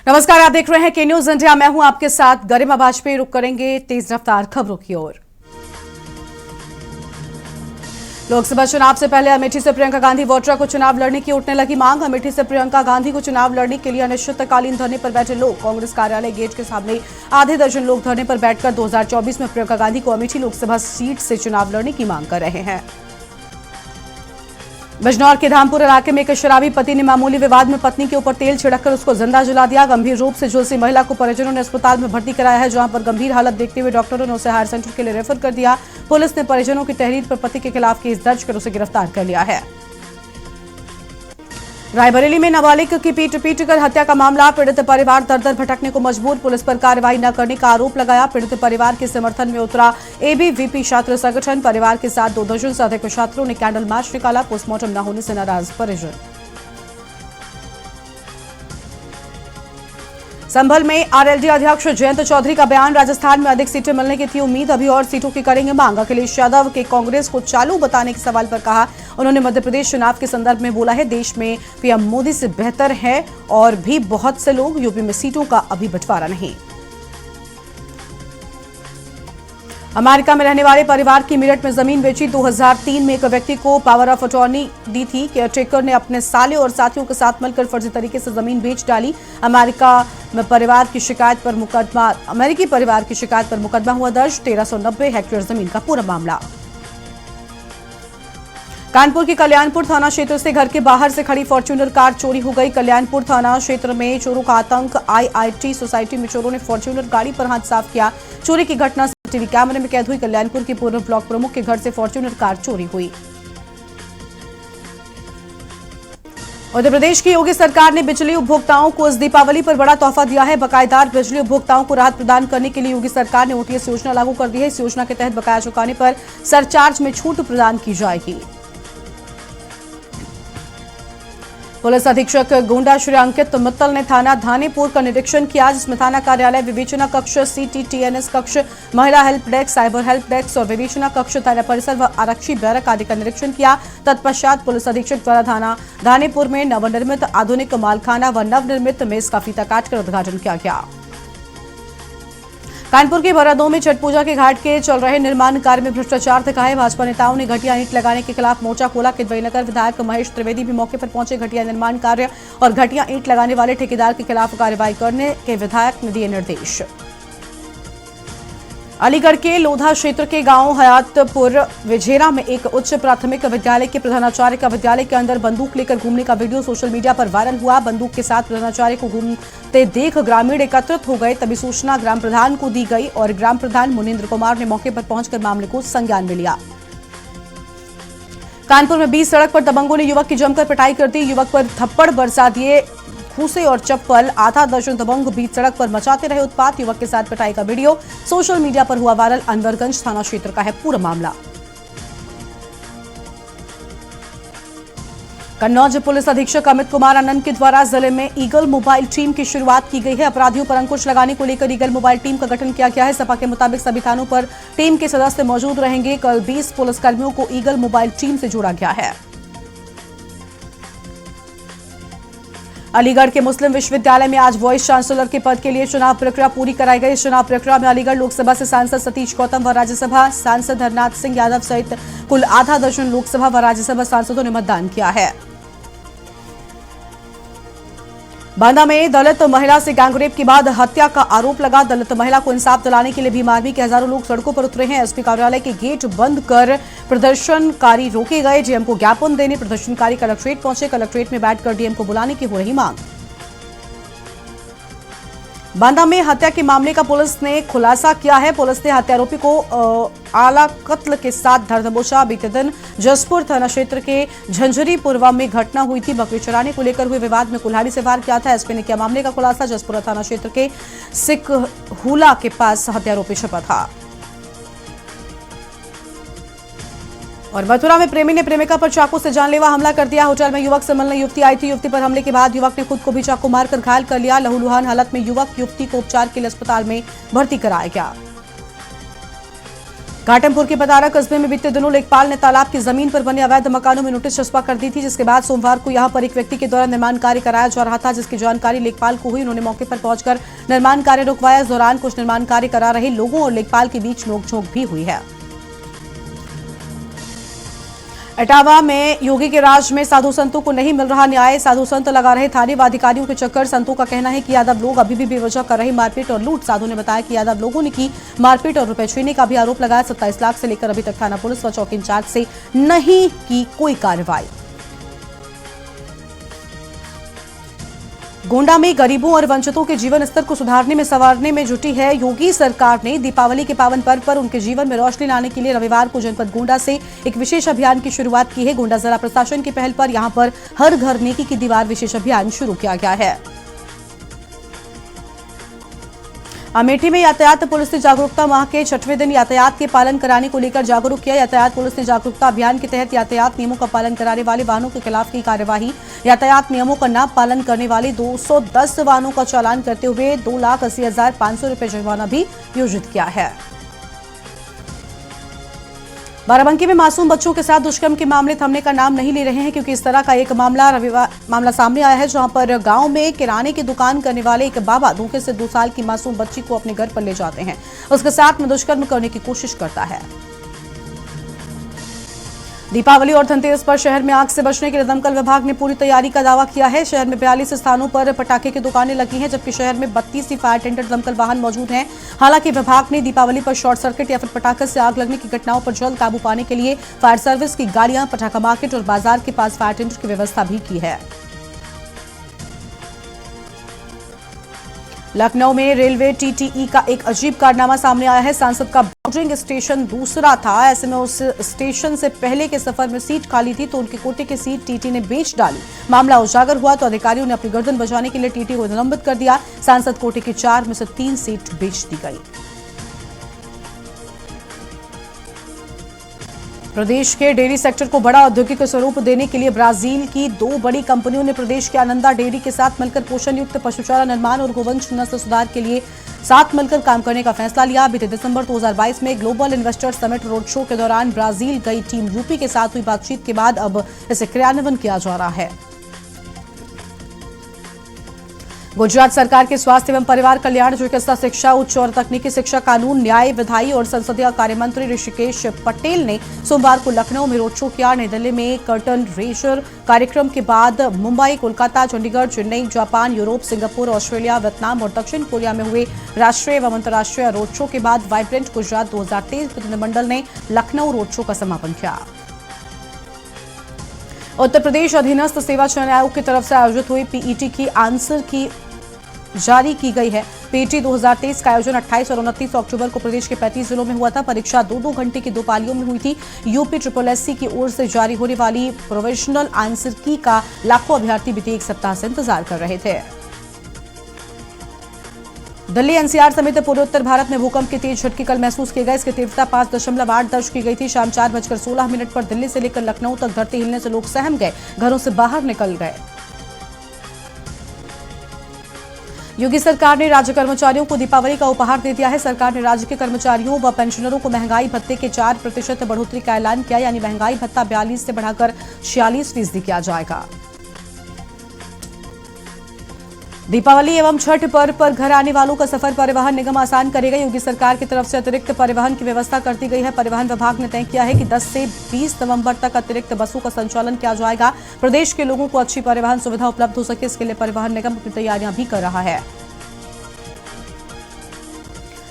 नमस्कार, आप देख रहे हैं के न्यूज इंडिया। मैं हूं आपके साथ गरिमा वाजपेयी। रुक करेंगे तेज रफ्तार खबरों की ओर। लोकसभा चुनाव से पहले अमेठी से प्रियंका गांधी वाड्रा को चुनाव लड़ने की उठने लगी मांग। अमेठी से प्रियंका गांधी को चुनाव लड़ने के लिए अनिश्चितकालीन धरने पर बैठे लोग। कांग्रेस कार्यालय गेट के सामने आधे दर्जन लोग धरने पर बैठकर 2024 में प्रियंका गांधी को अमेठी लोकसभा सीट से चुनाव लड़ने की मांग कर रहे हैं। बिजनौर के धामपुर इलाके में एक शराबी पति ने मामूली विवाद में पत्नी के ऊपर तेल छिड़ककर उसको जिंदा जला दिया। गंभीर रूप से झुलसी महिला को परिजनों ने अस्पताल में भर्ती कराया है, जहां पर गंभीर हालत देखते हुए डॉक्टरों ने उसे हायर सेंटर के लिए रेफर कर दिया। पुलिस ने परिजनों की तहरीर पर पति के खिलाफ केस दर्ज कर उसे गिरफ्तार कर लिया है। रायबरेली में नाबालिग की पीट कर हत्या का मामला। पीड़ित परिवार दर दर भटकने को मजबूर। पुलिस पर कार्रवाई न करने का आरोप लगाया। पीड़ित परिवार के समर्थन में उतरा एबीवीपी छात्र संगठन। परिवार के साथ 2 दर्जन से अधिक छात्रों ने कैंडल मार्च निकाला। पोस्टमार्टम न होने से नाराज परिजन। संभल में आरएलडी अध्यक्ष जयंत चौधरी का बयान। राजस्थान में अधिक सीटें मिलने की थी उम्मीद, अभी और सीटों की करेंगे मांग। अखिलेश यादव के कांग्रेस को चालू बताने के सवाल पर कहा, उन्होंने मध्य प्रदेश चुनाव के संदर्भ में बोला है, देश में पीएम मोदी से बेहतर है और भी बहुत से लोग। यूपी में सीटों का अभी बंटवारा नहीं। अमेरिका में रहने वाले परिवार की मेरठ में जमीन बेची। 2003 में एक व्यक्ति को पावर ऑफ अटॉर्नी दी थी। केयरटेकर ने अपने साले और साथियों के साथ मिलकर फर्जी तरीके से जमीन बेच डाली। अमेरिकी परिवार की शिकायत पर मुकदमा हुआ दर्ज। 1390 हेक्टेयर जमीन का पूरा मामला। कानपुर की कल्याणपुर थाना क्षेत्र से घर के बाहर से खड़ी फॉर्च्यूनर कार चोरी हो गई। कल्याणपुर थाना क्षेत्र में चोरों का आतंक। आईआईटी सोसाइटी में चोरों ने फॉर्च्यूनर गाड़ी पर हाथ साफ किया। चोरी की घटना टीवी कैमरे में कैद हुई। कल्याणपुर के पूर्व ब्लॉक प्रमुख के घर से फॉर्च्यूनर कार चोरी हुई। उत्तर प्रदेश की योगी सरकार ने बिजली उपभोक्ताओं को इस दीपावली पर बड़ा तोहफा दिया है। बकायेदार बिजली उपभोक्ताओं को राहत प्रदान करने के लिए योगी सरकार ने ओटीएस योजना लागू कर दी है। इस योजना के तहत बकाया चुकाने पर सरचार्ज में छूट प्रदान की जाएगी। पुलिस अधीक्षक गोंडा श्री अंकित मित्तल ने थाना धानेपुर का निरीक्षण किया, जिसमें थाना कार्यालय, विवेचना कक्ष, सीटीटीएनएस कक्ष, महिला help desk, cyber help desk और विवेचना कक्ष, थाना परिसर व आरक्षी बैरक आदि का निरीक्षण किया। तत्पश्चात पुलिस अधीक्षक द्वारा थाना धानेपुर में नवनिर्मित आधुनिक मालखाना व नवनिर्मित मेज का फीता काटकर उद्घाटन किया गया। कानपुर के भरादो में छठ पूजा के घाट के चल रहे निर्माण कार्य में भ्रष्टाचार दिखा है। भाजपा नेताओं ने घटिया ईंट लगाने के खिलाफ मोर्चा खोला। किदवईनगर विधायक महेश त्रिवेदी भी मौके पर पहुंचे। घटिया निर्माण कार्य और घटिया ईंट लगाने वाले ठेकेदार के खिलाफ कार्रवाई करने के विधायक ने दिए निर्देश। अलीगढ़ के लोधा क्षेत्र के गांव हयातपुर विझेरा में एक उच्च प्राथमिक विद्यालय के प्रधानाचार्य का विद्यालय के अंदर बंदूक लेकर घूमने का वीडियो सोशल मीडिया पर वायरल हुआ। बंदूक के साथ प्रधानाचार्य को घूमते देख ग्रामीण एकत्रित हो गए। तभी सूचना ग्राम प्रधान को दी गई और ग्राम प्रधान मुनीन्द्र कुमार ने मौके पर पहुंचकर मामले को संज्ञान में लिया। कानपुर में बीच सड़क पर दबंगों ने युवक की जमकर पिटाई कर दी। युवक पर थप्पड़ बरसा दिए, घूसे और चप्पल। आधा दर्जन दबंग बीच सड़क पर मचाते रहे उत्पात। युवक के साथ पिटाई का वीडियो सोशल मीडिया पर हुआ वायरल। अनवरगंज थाना क्षेत्र का है पूरा मामला। कन्नौज पुलिस अधीक्षक अमित कुमार आनंद के द्वारा जिले में ईगल मोबाइल टीम की शुरुआत की गई है। अपराधियों पर अंकुश लगाने को लेकर ईगल मोबाइल टीम का गठन किया गया है। सपा के मुताबिक सभी थानों पर टीम के सदस्य मौजूद रहेंगे। कल 20 पुलिसकर्मियों को ईगल मोबाइल टीम से जोड़ा गया है। अलीगढ़ के मुस्लिम विश्वविद्यालय में आज वाइस चांसलर के पद के लिए चुनाव प्रक्रिया पूरी कराई गई। इस चुनाव प्रक्रिया में अलीगढ़ लोकसभा से सांसद सतीश गौतम व राज्यसभा सांसद हरनाथ सिंह यादव सहित कुल आधा दर्जन लोकसभा व राज्यसभा सांसदों ने मतदान किया है। बांदा में दलित महिला से गैंगरेप के बाद हत्या का आरोप लगा। दलित महिला को इंसाफ दिलाने के लिए भीम आर्मी के हजारों लोग सड़कों पर उतरे हैं। एसपी कार्यालय के गेट बंद कर प्रदर्शनकारी रोके गए। डीएम को ज्ञापन देने प्रदर्शनकारी कलेक्ट्रेट पहुंचे। कलेक्ट्रेट में बैठकर डीएम को बुलाने की हो रही मांग। बांदा में हत्या के मामले का पुलिस ने खुलासा किया है। पुलिस ने हत्यारोपी को आला कत्ल के साथ धर दबोचा। बीते दिन जसपुर थाना क्षेत्र के झंझरीपुरवा में घटना हुई थी। बकरी चराने को लेकर हुए विवाद में कुल्हाड़ी से वार किया था। एसपी ने किया मामले का खुलासा। जसपुर थाना क्षेत्र के सिकहुला के पास हत्यारोपी छिपा था। और मथुरा में प्रेमी ने प्रेमिका पर चाकू से जानलेवा हमला कर दिया। होटल में युवक से मिलने युवती आई थी। युवती पर हमले के बाद युवक ने खुद को भी चाकू मारकर घायल कर लिया। लहूलुहान हालत में युवक युवती को उपचार के लिए अस्पताल में भर्ती कराया गया। घाटमपुर के बतारा कस्बे में बीते दिनों लेखपाल ने तालाब की जमीन पर बने अवैध मकानों में नोटिस चस्पा कर दी थी, जिसके बाद सोमवार को यहां पर एक व्यक्ति के द्वारा निर्माण कार्य कराया जा रहा था, जिसकी जानकारी लेखपाल को हुई। उन्होंने मौके पर पहुंचकर निर्माण कार्य रुकवाया। इस दौरान कुछ निर्माण कार्य करा रहे लोगों और लेखपाल के बीच नोकझोंक भी हुई है। इटावा में योगी के राज में साधु संतों को नहीं मिल रहा न्याय। साधु संत लगा रहे थाने व अधिकारियों के चक्कर। संतों का कहना है कि यादव लोग अभी भी बेवजह कर रहे मारपीट और लूट। साधु ने बताया कि यादव लोगों ने की मारपीट और रुपए छीनने का भी आरोप लगाया। 27 लाख से लेकर अभी तक थाना पुलिस व चौकी इंचार्ज से नहीं की कोई कार्रवाई। गोंडा में गरीबों और वंचितों के जीवन स्तर को सुधारने में संवारने में जुटी है योगी सरकार ने। दीपावली के पावन पर्व पर उनके जीवन में रोशनी लाने के लिए रविवार को जनपद गोंडा से एक विशेष अभियान की शुरुआत की है। गोंडा जिला प्रशासन की पहल पर यहां पर हर घर नेकी की दीवार विशेष अभियान शुरू किया गया है। अमेठी में यातायात पुलिस ने जागरूकता माह के 6वें दिन यातायात के पालन कराने को लेकर जागरूक किया। यातायात पुलिस ने जागरूकता अभियान के तहत यातायात नियमों का पालन कराने वाले वाहनों के खिलाफ की कार्यवाही। यातायात नियमों का न पालन करने वाले 210 वाहनों का चालान करते हुए 2,80,500 रुपए जुर्माना भी योजित किया है। बाराबंकी में मासूम बच्चों के साथ दुष्कर्म के मामले थमने का नाम नहीं ले रहे हैं, क्योंकि इस तरह का एक मामला सामने आया है, जहां पर गांव में किराने की दुकान करने वाले एक बाबा धोखे से 2 साल की मासूम बच्ची को अपने घर पर ले जाते हैं। उसके साथ में दुष्कर्म करने की कोशिश करता है। दीपावली और धनतेरस पर शहर में आग से बचने के लिए दमकल विभाग ने पूरी तैयारी का दावा किया है। शहर में 42 स्थानों पर पटाखे की दुकानें लगी हैं, जबकि शहर में 32 फायर टेंडर दमकल वाहन मौजूद हैं। हालांकि विभाग ने दीपावली पर शॉर्ट सर्किट या फिर पटाखे से आग लगने की घटनाओं पर जल्द काबू पाने के लिए फायर सर्विस की गाड़ियां पटाखा मार्केट और बाजार के पास फायर टेंडर की व्यवस्था भी की है। लखनऊ में रेलवे टीटीई का एक अजीब कारनामा सामने आया है। सांसद का बोर्डिंग स्टेशन दूसरा था। ऐसे में उस स्टेशन से पहले के सफर में सीट खाली थी, तो उनके कोटे की सीट टीटी ने बेच डाली। मामला उजागर हुआ तो अधिकारियों ने अपनी गर्दन बचाने के लिए टीटी को निलंबित कर दिया। सांसद कोटे की 4 में से 3 सीट बेच दी गई। प्रदेश के डेयरी सेक्टर को बड़ा औद्योगिक स्वरूप देने के लिए ब्राजील की 2 बड़ी कंपनियों ने प्रदेश के आनंदा डेयरी के साथ मिलकर पोषण युक्त पशुचारा निर्माण और गोवंश नस्ल सुधार के लिए साथ मिलकर काम करने का फैसला लिया। बीते दिसंबर 2022 में global investor summit road show के दौरान ब्राजील गई टीम यूपी के साथ हुई बातचीत के बाद अब इसे क्रियान्वयन किया जा रहा है। गुजरात सरकार के स्वास्थ्य एवं परिवार कल्याण, चिकित्सा शिक्षा, उच्च और तकनीकी शिक्षा, कानून, न्याय, विधायी और संसदीय कार्य मंत्री ऋषिकेश पटेल ने सोमवार को लखनऊ में रोड शो किया। नई दिल्ली में कर्टन रेजर कार्यक्रम के बाद Mumbai, Kolkata, Chandigarh, Chennai, Japan, Europe, Singapore, Australia, Vietnam और दक्षिण कोरिया में हुए राष्ट्रीय एवं अंतर्राष्ट्रीय रोड शो के बाद वाइब्रेंट गुजरात 2023 प्रतिनिधिमंडल ने लखनऊ रोड शो का समापन किया। उत्तर प्रदेश अधीनस्थ सेवा चयन आयोग की तरफ से आयोजित हुई पीईटी की आंसर की जारी की गई है। पीईटी 2023 का आयोजन 28 और 29 अक्टूबर को प्रदेश के 35 जिलों में हुआ था। परीक्षा 2-2 घंटे की 2 पालियों में हुई थी। यूपी SSSC की ओर से जारी होने वाली प्रोविजनल आंसर की का लाखों अभ्यर्थी बीते 1 सप्ताह से इंतजार कर रहे थे। दिल्ली एनसीआर समेत पूरे उत्तर भारत में भूकंप के तेज झटके कल महसूस किए गए। इसकी तीव्रता 5.8 दर्ज की गई थी। शाम 4:16 पर दिल्ली से लेकर लखनऊ तक धरती हिलने से लोग सहम गए, घरों से बाहर निकल गए। योगी सरकार ने राज्य कर्मचारियों को दीपावली का उपहार दे दिया है। सरकार ने राज्य के कर्मचारियों व पेंशनरों को महंगाई भत्ते के 4% बढ़ोतरी का ऐलान किया, यानी महंगाई भत्ता 42 से बढ़ाकर 46% किया जाएगा। दीपावली एवं छठ पर्व पर घर आने वालों का सफर परिवहन निगम आसान करेगा। योगी सरकार की तरफ से अतिरिक्त परिवहन की व्यवस्था कर दी गई है। परिवहन विभाग ने तय किया है कि 10 से 20 नवंबर तक अतिरिक्त बसों का संचालन किया जाएगा। प्रदेश के लोगों को अच्छी परिवहन सुविधा उपलब्ध हो सके, इसके लिए परिवहन निगम अपनी तैयारियां भी कर रहा है।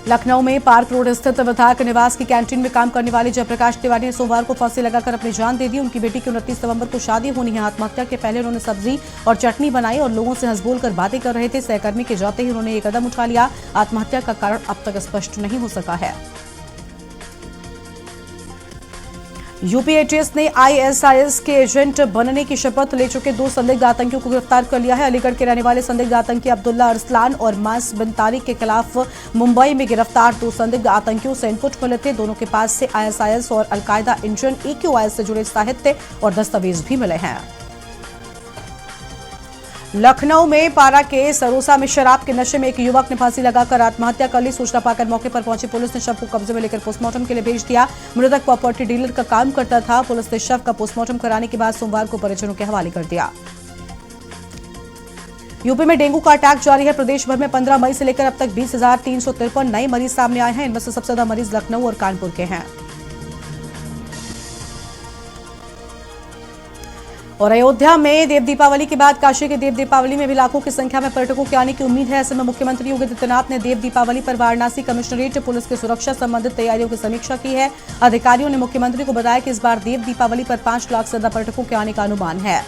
लखनऊ में पार्क रोड स्थित विधायक निवास की कैंटीन में काम करने वाले जयप्रकाश तिवारी ने सोमवार को फांसी लगाकर अपनी जान दे दी। उनकी बेटी की 29 नवंबर को शादी होनी है। आत्महत्या के पहले उन्होंने सब्जी और चटनी बनाई और लोगों से हंस बोल कर बातें कर रहे थे। सहकर्मी के जाते ही उन्होंने ये कदम उठा लिया। आत्महत्या का कारण अब तक स्पष्ट नहीं हो सका है। यूपी एटीएस ने आईएसआईएस के एजेंट बनने की शपथ ले चुके 2 संदिग्ध आतंकियों को गिरफ्तार कर लिया है। अलीगढ़ के रहने वाले संदिग्ध आतंकी अब्दुल्ला अरसलान और मास बिन तारिक के खिलाफ मुंबई में गिरफ्तार 2 संदिग्ध आतंकियों से इनपुट मिले थे। दोनों के पास से आईएसआईएस और अलकायदा इंजन AQIS से जुड़े साहित्य और दस्तावेज भी मिले हैं। लखनऊ में पारा के सरोसा में शराब के नशे में एक युवक ने फांसी लगाकर आत्महत्या कर ली। सूचना पाकर मौके पर पहुंची पुलिस ने शव को कब्जे में लेकर पोस्टमार्टम के लिए भेज दिया। मृतक प्रॉपर्टी डीलर का काम करता था। पुलिस ने शव का पोस्टमार्टम कराने के बाद सोमवार को परिजनों के हवाले कर दिया। यूपी में डेंगू का अटैक जारी है। प्रदेश भर में 15 मई से लेकर अब तक 20,353 नए मरीज सामने आए हैं। इनमें से सबसे ज्यादा मरीज लखनऊ और कानपुर के हैं। और अयोध्या में देव दीपावली के बाद काशी के देव दीपावली में भी लाखों की संख्या में पर्यटकों के आने की उम्मीद है। ऐसे में मुख्यमंत्री योगी आदित्यनाथ ने देव दीपावली पर वाराणसी कमिश्नरेट पुलिस की सुरक्षा संबंधित तैयारियों की समीक्षा की है। अधिकारियों ने मुख्यमंत्री को बताया कि इस बार देव दीपावली पर 5 लाख से ज्यादा पर्यटकों के आने का अनुमान है।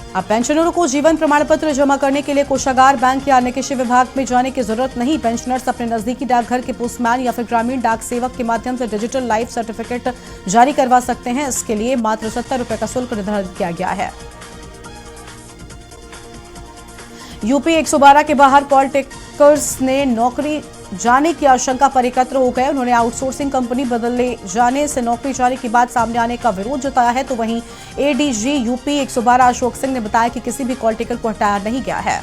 अब पेंशनरों को जीवन प्रमाण पत्र जमा करने के लिए कोषागार, बैंक या अन्य किसी विभाग में जाने की जरूरत नहीं। पेंशनर्स अपने नजदीकी डाकघर के पोस्टमैन या फिर ग्रामीण डाक सेवक के माध्यम से डिजिटल लाइफ सर्टिफिकेट जारी करवा सकते हैं। इसके लिए मात्र 70 रुपए का शुल्क निर्धारित किया गया है। यूपी 112 के बाहर कॉल टेकर्स ने नौकरी जाने की आशंका पर एकत्र हो गए। उन्होंने आउटसोर्सिंग कंपनी बदले जाने से नौकरी जाने की बात सामने आने का विरोध जताया है। तो वहीं एडीजी यूपी 112 अशोक सिंह ने बताया कि किसी भी कॉल टेकर को हटाया नहीं गया है।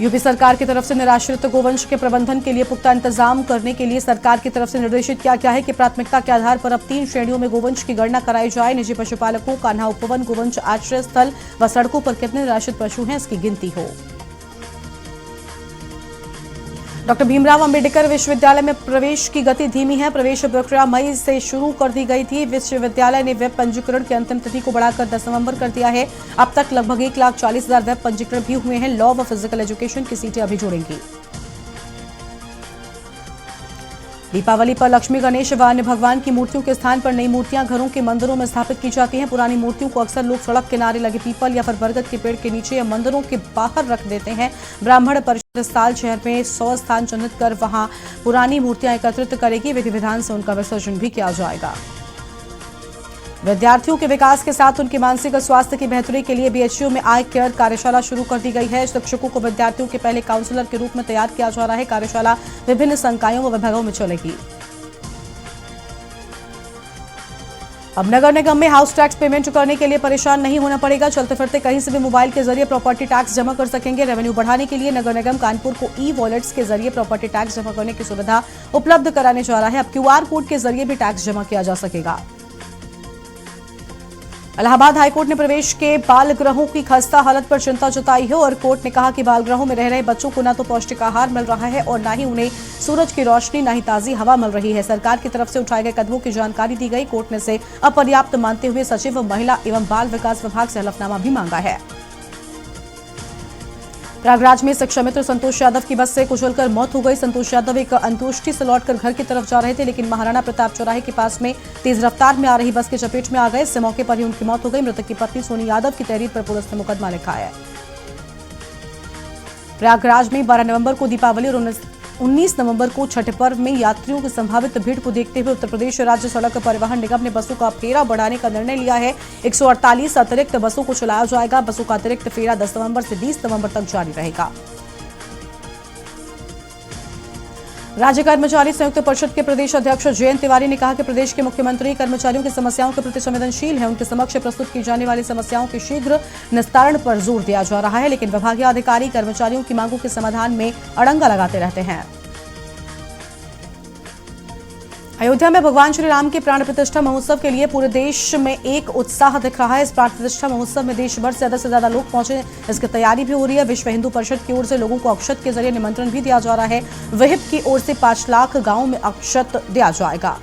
यूपी सरकार की तरफ से निराश्रित गोवंश के प्रबंधन के लिए पुख्ता इंतजाम करने के लिए सरकार की तरफ से निर्देशित किया गया है कि प्राथमिकता के आधार पर अब 3 श्रेणियों में गोवंश की गणना कराई जाए। निजी पशुपालकों, कान्हा उपवन, गोवंश आश्रय स्थल व सड़कों पर कितने निराश्रित पशु हैं, इसकी गिनती हो। डॉक्टर भीमराव अंबेडकर विश्वविद्यालय में प्रवेश की गति धीमी है। प्रवेश प्रक्रिया मई से शुरू कर दी गई थी। विश्वविद्यालय ने वेब पंजीकरण की अंतिम तिथि को बढ़ाकर 10 नवंबर कर दिया है। अब तक लगभग 1,40,000 वेब पंजीकरण भी हुए हैं। लॉ व फिजिकल एजुकेशन की सीटें अभी जुड़ेंगी। दीपावली पर लक्ष्मी, गणेश व अन्य भगवान की मूर्तियों के स्थान पर नई मूर्तियां घरों के मंदिरों में स्थापित की जाती हैं। पुरानी मूर्तियों को अक्सर लोग सड़क किनारे लगे पीपल या फिर बरगद के पेड़ के नीचे या मंदिरों के बाहर रख देते हैं। ब्राह्मण परिषद इस साल शहर में 100 स्थान चिन्हित कर वहां पुरानी मूर्तियां एकत्रित करेगी। विधि विधान से उनका विसर्जन भी किया जाएगा। विद्यार्थियों के विकास के साथ उनके मानसिक स्वास्थ्य की बेहतरी के लिए बीएचयू में आई केयर कार्यशाला शुरू कर दी गई है। शिक्षकों को विद्यार्थियों के पहले काउंसलर के रूप में तैयार किया जा रहा है। कार्यशाला विभिन्न संकायों व विभागों में चलेगी। अब नगर निगम में हाउस टैक्स पेमेंट करने के लिए परेशान नहीं होना पड़ेगा। चलते फिरते कहीं से भी मोबाइल के जरिए प्रॉपर्टी टैक्स जमा कर सकेंगे। रेवेन्यू बढ़ाने के लिए नगर निगम कानपुर को ई वॉलेट्स के जरिए प्रॉपर्टी टैक्स जमा करने की सुविधा उपलब्ध कराने जा रहा है। अब क्यूआर कोड के जरिए भी टैक्स जमा किया जा सकेगा। इलाहाबाद हाईकोर्ट ने प्रदेश के बाल गृहों की खस्ता हालत पर चिंता जताई है और कोर्ट ने कहा कि बाल गृहों में रह रहे बच्चों को न तो पौष्टिक आहार मिल रहा है और न ही उन्हें सूरज की रोशनी, न ही ताजी हवा मिल रही है। सरकार की तरफ से उठाए गए कदमों की जानकारी दी गई। कोर्ट ने इसे अपर्याप्त मानते हुए सचिव महिला एवं बाल विकास विभाग से हलफनामा भी मांगा है। प्रयागराज में शिक्षा मित्र संतोष यादव की बस से कुचलकर मौत हो गई। संतोष यादव एक अंत्येष्टि से लौटकर घर की तरफ जा रहे थे, लेकिन महाराणा प्रताप चौराहे के पास में तेज रफ्तार में आ रही बस के चपेट में आ गए। इससे मौके पर ही उनकी मौत हो गई। मृतक की पत्नी सोनी यादव की तहरीर पर पुलिस ने मुकदमा लिखा है। प्रयागराज में 12 नवंबर को दीपावली और 19 नवंबर को छठ पर्व में यात्रियों की संभावित भीड़ को देखते हुए उत्तर प्रदेश राज्य सड़क परिवहन निगम ने बसों का फेरा बढ़ाने का निर्णय लिया है। 148 अतिरिक्त बसों को चलाया जाएगा। बसों का अतिरिक्त फेरा 10 नवंबर से 20 नवंबर तक जारी रहेगा। राज्य कर्मचारी संयुक्त परिषद के प्रदेश अध्यक्ष जयंत तिवारी ने कहा कि प्रदेश के मुख्यमंत्री कर्मचारियों की समस्याओं के प्रति संवेदनशील है। उनके समक्ष प्रस्तुत की जाने वाली समस्याओं के शीघ्र निस्तारण पर जोर दिया जा रहा है, लेकिन विभागीय अधिकारी कर्मचारियों की मांगों के समाधान में अड़ंगा लगाते रहते हैं। अयोध्या में भगवान श्री राम के प्राण प्रतिष्ठा महोत्सव के लिए पूरे देश में एक उत्साह दिख रहा है। इस प्राण प्रतिष्ठा महोत्सव में देश भर से ज्यादा लोग पहुंचे, इसकी तैयारी भी हो रही है। विश्व हिंदू परिषद की ओर से लोगों को अक्षत के जरिए निमंत्रण भी दिया जा रहा है। विहिप की ओर से 5 लाख गांवों में अक्षत दिया जाएगा।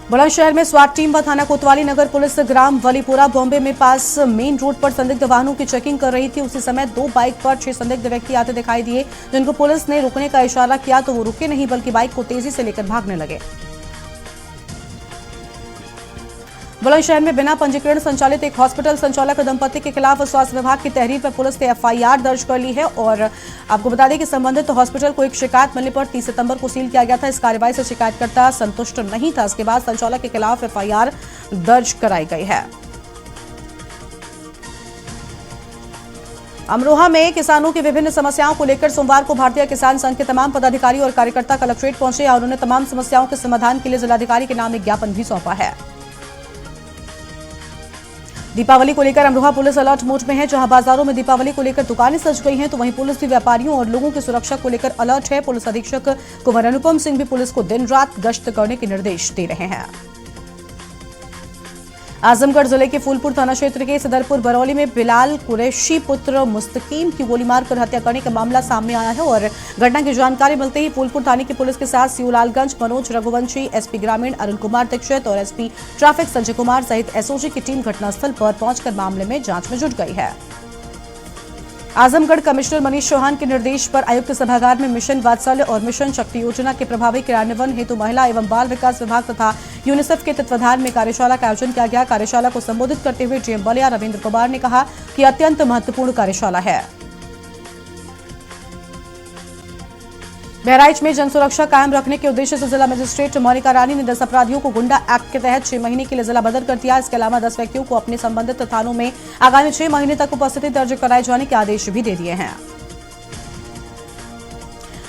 बुलंदशहर में स्वाट टीम व थाना कोतवाली नगर पुलिस ग्राम वलीपुरा बॉम्बे में पास मेन रोड पर संदिग्ध वाहनों की चेकिंग कर रही थी। उसी समय 2 बाइक पर 6 संदिग्ध व्यक्ति आते दिखाई दिए, जिनको पुलिस ने रुकने का इशारा किया तो वो रुके नहीं, बल्कि बाइक को तेजी से लेकर भागने लगे। बुलंदशहर में बिना पंजीकरण संचालित एक हॉस्पिटल संचालक दंपति के खिलाफ स्वास्थ्य विभाग की तहरीर पर पुलिस ने एफआईआर दर्ज कर ली है। और आपको बता दें कि संबंधित हॉस्पिटल को एक शिकायत मिलने पर 30 सितंबर को सील किया गया था। इस कार्रवाई से शिकायतकर्ता संतुष्ट नहीं था। इसके बाद संचालक के खिलाफ एफआईआर दर्ज कराई गई है। अमरोहा में किसानों की विभिन्न समस्याओं को लेकर सोमवार को भारतीय किसान संघ के तमाम पदाधिकारी और कार्यकर्ता कलेक्ट्रेट पहुंचे और उन्होंने तमाम समस्याओं के समाधान के लिए जिलाधिकारी के नाम एक ज्ञापन भी सौंपा है। दीपावली को लेकर अमरोहा पुलिस अलर्ट मोड में है। जहां बाजारों में दीपावली को लेकर दुकानें सज गई हैं, तो वहीं पुलिस भी व्यापारियों और लोगों की सुरक्षा को लेकर अलर्ट है। पुलिस अधीक्षक कुंवर अनुपम सिंह भी पुलिस को दिन रात गश्त करने के निर्देश दे रहे हैं। आजमगढ़ जिले के फूलपुर थाना क्षेत्र के सदरपुर बरौली में बिलाल कुरैशी पुत्र मुस्तकीम की गोली मारकर हत्या करने का मामला सामने आया है और घटना की जानकारी मिलते ही फूलपुर थाने की पुलिस के साथ सियोलालगंज मनोज रघुवंशी, एसपी ग्रामीण अरुण कुमार दीक्षित और एसपी ट्रैफिक संजय कुमार सहित एसओजी की टीम घटनास्थल पर पहुंचकर मामले में जांच में जुट गई है। आजमगढ़ कमिश्नर मनीष चौहान के निर्देश पर आयुक्त सभागार में मिशन वात्सल्य और मिशन शक्ति योजना के प्रभावी क्रियान्वयन हेतु महिला एवं बाल विकास विभाग तथा यूनिसेफ के तत्वाधान में कार्यशाला का आयोजन किया गया। कार्यशाला को संबोधित करते हुए डीएम बलिया रविंद्र कुमार ने कहा कि अत्यंत महत्वपूर्ण कार्यशाला है। बहराइच में जन सुरक्षा कायम रखने के उद्देश्य से जिला मजिस्ट्रेट मोनिका रानी ने 10 अपराधियों को गुंडा एक्ट के तहत 6 महीने के लिए जिला बदल कर दिया। इसके अलावा 10 व्यक्तियों को अपने संबंधित थानों में आगामी 6 महीने तक उपस्थिति दर्ज कराए जाने के आदेश भी दे दिए हैं।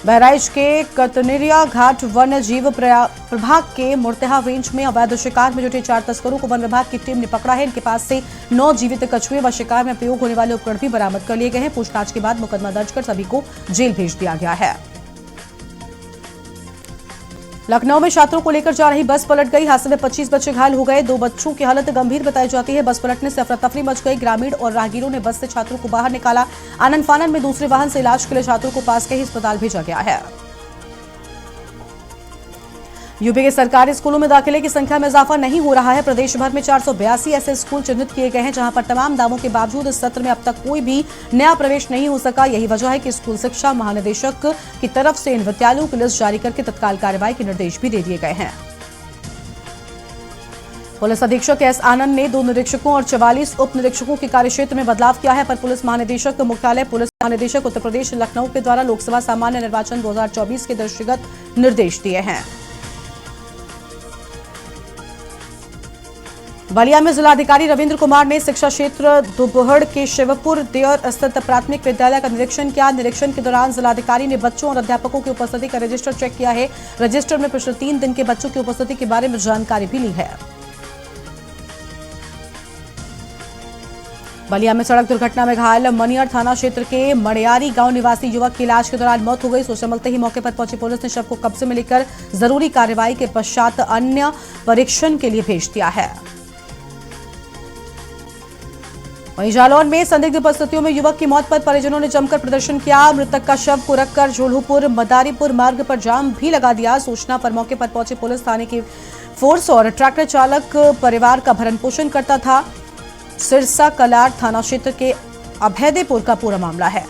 बहराइच के कतनेरिया घाट वन्य जीव प्रभाग के मुर्तेहा रेंज में अवैध शिकार में जुटे 4 तस्करों को वन विभाग की टीम ने पकड़ा है। इनके पास से 9 जीवित कछुए व शिकार में प्रयोग होने वाले उपकरण भी बरामद कर लिए गए हैं। पूछताछ के बाद मुकदमा दर्ज कर सभी को जेल भेज दिया गया है। लखनऊ में छात्रों को लेकर जा रही बस पलट गई। हादसे में 25 बच्चे घायल हो गए। 2 बच्चों की हालत गंभीर बताई जाती है। बस पलटने से अफरा तफरी मच गई। ग्रामीण और राहगीरों ने बस से छात्रों को बाहर निकाला। आनन फानन में दूसरे वाहन से इलाज के लिए छात्रों को पास के ही अस्पताल भेजा गया है। यूपी के सरकारी स्कूलों में दाखिले की संख्या में इजाफा नहीं हो रहा है। प्रदेश भर में 482 ऐसे स्कूल चिन्हित किए गए हैं जहां पर तमाम दावों के बावजूद इस सत्र में अब तक कोई भी नया प्रवेश नहीं हो सका। यही वजह है कि स्कूल शिक्षा महानिदेशक की तरफ से इन विद्यालयों की लिस्ट जारी करके तत्काल कार्रवाई के निर्देश भी दे दिए गए हैं। पुलिस अधीक्षक एस आनंद ने 2 निरीक्षकों और 44 उप निरीक्षकों के कार्यक्षेत्र में बदलाव किया है। पर पुलिस महानिदेशक मुख्यालय पुलिस महानिदेशक उत्तर प्रदेश लखनऊ के द्वारा लोकसभा सामान्य निर्वाचन 2024 के दृष्टिगत निर्देश दिए हैं। बलिया में जिलाधिकारी रविंद्र कुमार ने शिक्षा क्षेत्र दुबहड़ के शिवपुर देयर स्थित प्राथमिक विद्यालय का निरीक्षण किया। निरीक्षण के दौरान जिलाधिकारी ने बच्चों और अध्यापकों की उपस्थिति का रजिस्टर चेक किया है। रजिस्टर में पिछले 3 दिन के बच्चों की उपस्थिति के बारे में जानकारी भी ली है। बलिया में सड़क दुर्घटना में घायल मनियर थाना क्षेत्र के मड़ियारी गांव निवासी युवक की इलाज के दौरान मौत हो गई। सूचना मिलते ही मौके पर पहुंची पुलिस ने शव को कब्जे में लेकर जरूरी कार्रवाई के पश्चात अन्य परीक्षण के लिए भेज दिया है। वहीं जालौर में संदिग्ध परिस्थितियों में युवक की मौत पर परिजनों ने जमकर प्रदर्शन किया। मृतक का शव को रखकर झोलूपुर मदारीपुर मार्ग पर जाम भी लगा दिया। सूचना पर मौके पर पहुंचे पुलिस थाने की फोर्स और ट्रैक्टर चालक परिवार का भरण पोषण करता था। सिरसा कलार थाना क्षेत्र के अभेदेपुर का पूरा मामला है।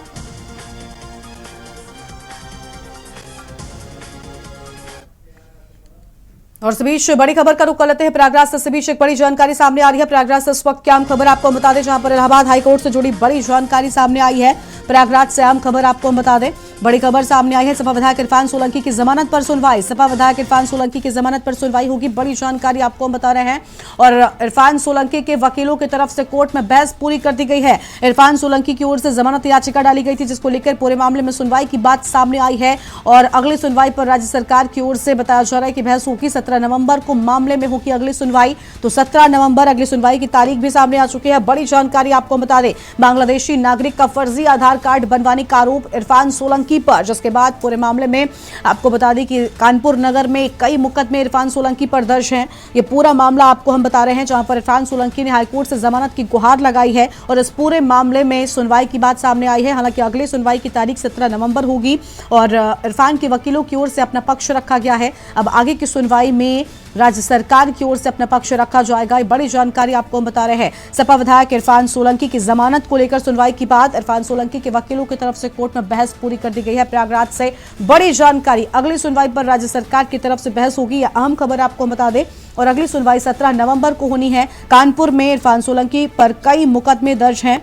और इस बीच बड़ी खबर का रुख कर लेते हैं प्रयागराज से। इस बीच एक बड़ी जानकारी सामने आ रही है। प्रयागराज से इस वक्त क्या अहम खबर आपको बता दें, जहां पर इलाहाबाद हाईकोर्ट से जुड़ी बड़ी जानकारी सामने आई है। प्रयागराज से अहम खबर आपको बता दें, बड़ी खबर सामने आई है। सपा विधायक इरफान सोलंकी की जमानत पर सुनवाई। सपा विधायक इरफान सोलंकी की जमानत पर सुनवाई होगी। बड़ी जानकारी आपको हम बता रहे हैं। और इरफान सोलंकी के वकीलों की तरफ से कोर्ट में बहस पूरी कर दी गई है। इरफान सोलंकी की ओर से जमानत याचिका डाली गई थी, जिसको लेकर पूरे मामले में सुनवाई की बात सामने आई है। और अगली सुनवाई पर राज्य सरकार की ओर से बताया जा रहा है कि बहस होगी 17 नवंबर को मामले में होगी अगली सुनवाई। तो 17 नवंबर अगली सुनवाई की तारीख भी सामने आ चुकी है। बड़ी जानकारी आपको बता दें, बांग्लादेशी नागरिक का फर्जी आधार कार्ड बनवाने का आरोप इरफान सोलंकी पर, जिसके बाद पूरे मामले में आपको बता दें कि कानपुर नगर में कई मुकदमे इरफान सोलंकी पर दर्ज हैं। ये पूरा मामला आपको हम बता रहे हैं, जहां पर इरफान सोलंकी ने हाईकोर्ट से जमानत की गुहार लगाई है और इस पूरे मामले में सुनवाई की बात सामने आई है। हालांकि अगली सुनवाई की तारीख 17 नवंबर होगी और इरफान के वकीलों की ओर से अपना पक्ष रखा गया है। अब आगे की सुनवाई में राज्य सरकार की ओर से अपना पक्ष रखा जाएगा। ये बड़ी जानकारी आपको हम बता रहे हैं। सपा विधायक इरफान सोलंकी की जमानत को लेकर सुनवाई की बात, इरफान सोलंकी के वकीलों की तरफ से कोर्ट में बहस पूरी कर दी गई है। प्रयागराज से बड़ी जानकारी, अगली सुनवाई पर राज्य सरकार की तरफ से बहस होगी। यह अहम खबर आपको बता दें। और अगली सुनवाई 17 नवंबर को होनी है। कानपुर में इरफान सोलंकी पर कई मुकदमे दर्ज हैं।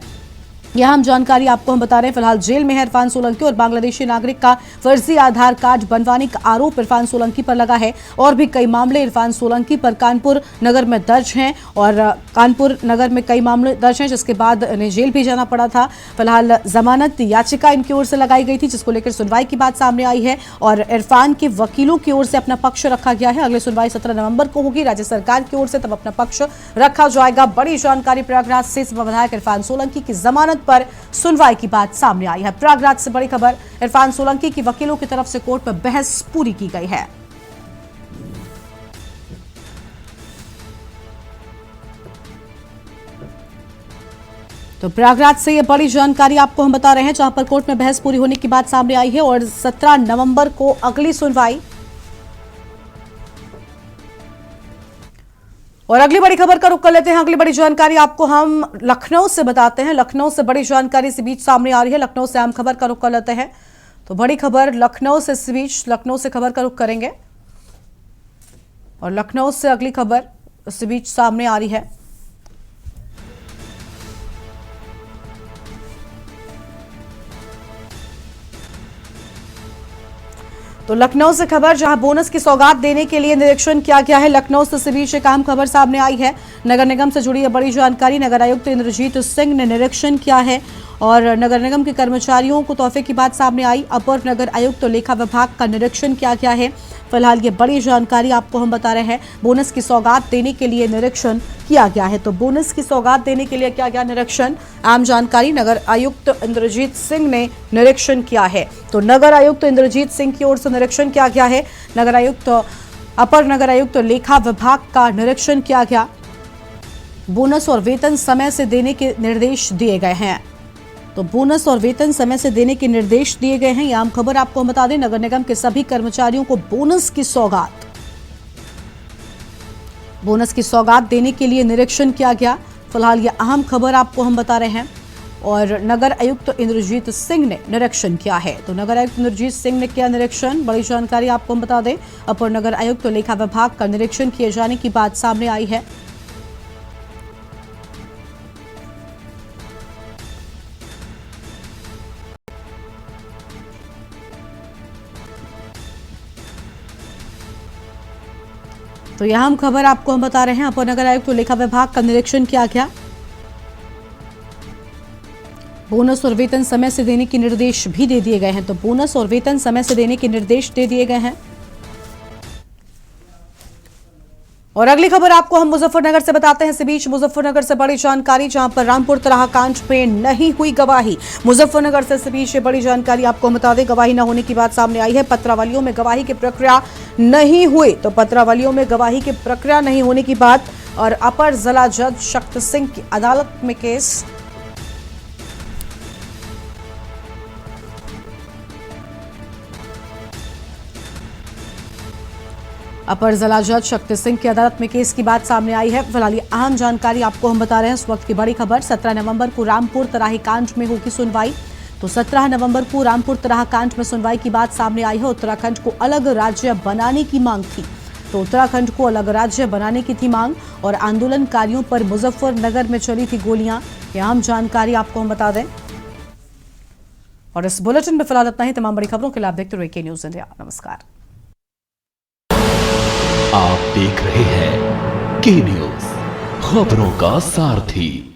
यह हम जानकारी आपको हम बता रहे हैं। फिलहाल जेल में है इरफान सोलंकी और बांग्लादेशी नागरिक का फर्जी आधार कार्ड बनवाने का आरोप इरफान सोलंकी पर लगा है। और भी कई मामले इरफान सोलंकी पर कानपुर नगर में दर्ज हैं और कानपुर नगर में कई मामले दर्ज हैं, जिसके बाद इन्हें जेल भी जाना पड़ा था। फिलहाल जमानत याचिका इनकी ओर से लगाई गई थी, जिसको लेकर सुनवाई की बात सामने आई है और इरफान के वकीलों की ओर से अपना पक्ष रखा गया है। अगली सुनवाई 17 नवंबर को होगी राज्य सरकार की ओर से, तब अपना पक्ष रखा जाएगा। बड़ी जानकारी प्रयागराज से विधायक इरफान सोलंकी की जमानत पर सुनवाई की बात सामने आई है। प्रयागराज से बड़ी खबर, इरफान सोलंकी की वकीलों की तरफ से कोर्ट में बहस पूरी की गई है। तो प्रयागराज से ये बड़ी जानकारी आपको हम बता रहे हैं, जहां पर कोर्ट में बहस पूरी होने की बात सामने आई है और 17 नवंबर को अगली सुनवाई। और अगली बड़ी खबर का रुख कर लेते हैं। अगली बड़ी जानकारी आपको हम लखनऊ से बताते हैं। लखनऊ से बड़ी जानकारी इस बीच सामने आ रही है। लखनऊ से आम खबर का रुख कर लेते हैं। तो बड़ी खबर लखनऊ से इस बीच लखनऊ से खबर का रुख करेंगे और लखनऊ से अगली खबर इस बीच सामने आ रही है। तो लखनऊ से खबर, जहां बोनस की सौगात देने के लिए निरीक्षण किया गया है। लखनऊ से बीच एक अहम खबर सामने आई है। नगर निगम से जुड़ी है बड़ी जानकारी। नगर आयुक्त इंद्रजीत सिंह ने निरीक्षण किया है और नगर निगम के कर्मचारियों को तोहफे की बात सामने आई। अपर नगर आयुक्त तो लेखा विभाग का निरीक्षण किया गया है। फिलहाल ये बड़ी जानकारी आपको हम बता रहे हैं। बोनस की सौगात देने के लिए निरीक्षण किया गया है। तो बोनस की सौगात देने के लिए किया गया निरीक्षण, आम जानकारी नगर आयुक्त इंद्रजीत सिंह ने निरीक्षण किया है। तो नगर आयुक्त इंद्रजीत सिंह की ओर से निरीक्षण किया गया है। नगर आयुक्त अपर नगर आयुक्त लेखा विभाग का निरीक्षण किया गया। बोनस और वेतन समय से देने के निर्देश दिए गए हैं। तो बोनस और वेतन समय से देने के निर्देश दिए गए हैं। यह आम खबर आपको हम बता दें। नगर निगम के सभी कर्मचारियों को बोनस की सौगात देने के लिए निरीक्षण किया गया। फिलहाल यह अहम खबर आपको हम बता रहे हैं और नगर आयुक्त इंद्रजीत सिंह ने निरीक्षण किया है। तो नगर आयुक्त इंद्रजीत सिंह ने किया निरीक्षण। बड़ी जानकारी आपको हम बता दें। अपर नगर आयुक्त लेखा विभाग का निरीक्षण किए जाने की बात सामने आई है। तो यह हम खबर आपको हम बता रहे हैं। अपर नगर आयुक्त लेखा विभाग का निरीक्षण किया गया। बोनस और वेतन समय से देने के निर्देश भी दे दिए गए हैं। तो बोनस और वेतन समय से देने के निर्देश दे दिए गए हैं। और अगली खबर आपको हम मुजफ्फरनगर से बताते हैं। इस बीच मुजफ्फरनगर से बड़ी जानकारी, जहां पर रामपुर तराह कांड में नहीं हुई गवाही। मुजफ्फरनगर से इस बीच बड़ी जानकारी आपको हम बता दें। गवाही न होने की बात सामने आई है। पत्रावलियों में गवाही की प्रक्रिया नहीं हुई। तो पत्रावलियों में गवाही की प्रक्रिया नहीं होने की बात और अपर जिला जज शक्ति सिंह की अदालत में केस। अपर जिला जज शक्ति सिंह की अदालत में केस की बात सामने आई है। फिलहाल ये अहम जानकारी आपको हम बता रहे हैं। इस वक्त की बड़ी खबर, 17 नवंबर को रामपुर तराही कांड में होगी सुनवाई। तो 17 नवंबर को रामपुर तराह कांड में सुनवाई की बात सामने आई है। उत्तराखंड को अलग राज्य बनाने की मांग थी। तो उत्तराखंड को अलग राज्य बनाने की थी मांग और आंदोलनकारियों पर मुजफ्फरनगर में चली थी गोलियां। यह अहम जानकारी आपको हम बता दें। और इस बुलेटिन में फिलहाल इतना ही। तमाम बड़ी खबरों के लिए आप देखते रहिए के न्यूज इंडिया। नमस्कार। आप देख रहे हैं के न्यूज, खबरों का सारथी।